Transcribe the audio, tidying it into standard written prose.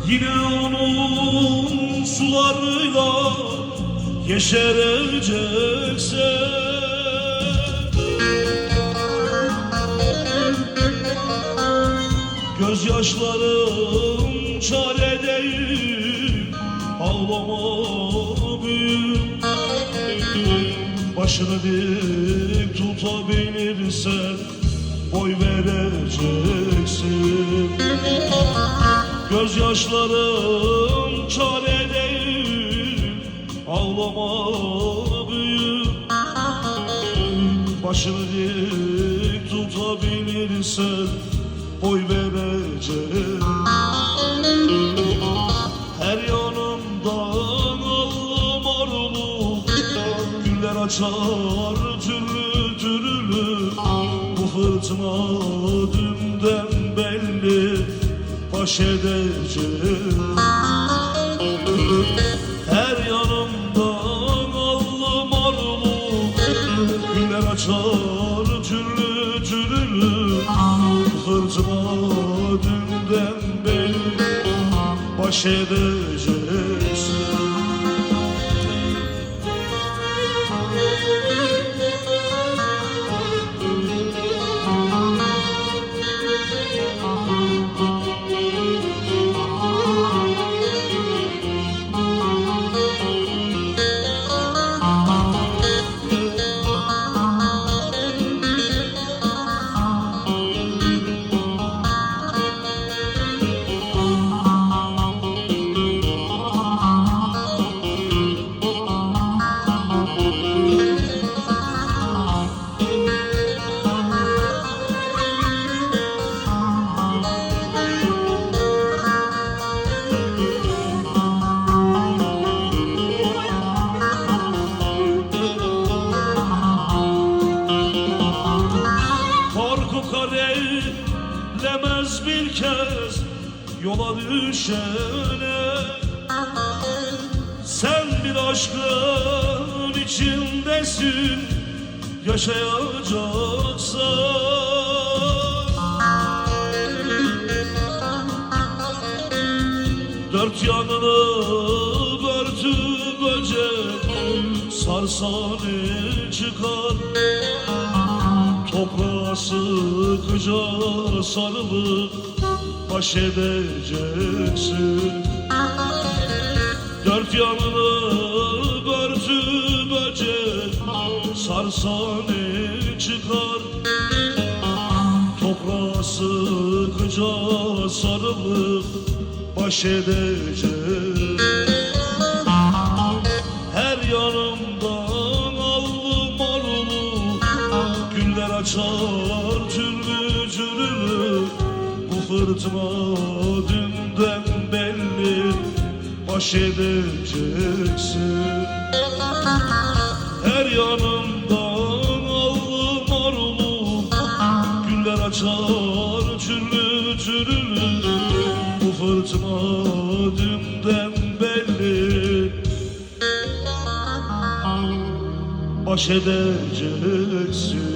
Yine onun sularıyla yeşereceksin. Gözyaşlarım çare değil, ağlama büyük. Başını dik tutabilirsen boy vereceksin. Gözyaşlarım çare değil, ağlama büyük. Başını dik tutabilirsen boy vereceksin. Her yanımdan alım arulu güller açar türlü türlü. Bu fırtına dünden belli, baş edeceğim. Her yanımdan alım arulu güller açar türlü türlü. Fırtına dünden belli, baş edeceksin. Kareylemez bir kez yola düşene. Sen bir aşkın içindesin, yaşayacaksan. Dört yanını börtü böcek sarsan çıkar. Toprağa sıkıca sarılıp baş edeceksin. Dört yanını börtü böcek sarsan çıkar. Toprağa sıkıca sarılıp baş edeceksin. Her yanımdan alım arulu güller açar türlü türlü. Bu fırtına dünden belli, baş edeceksin. Her yanımdan alım arulu güller açar türlü türlü. Bu fırtına dünden belli, baş edeceksin.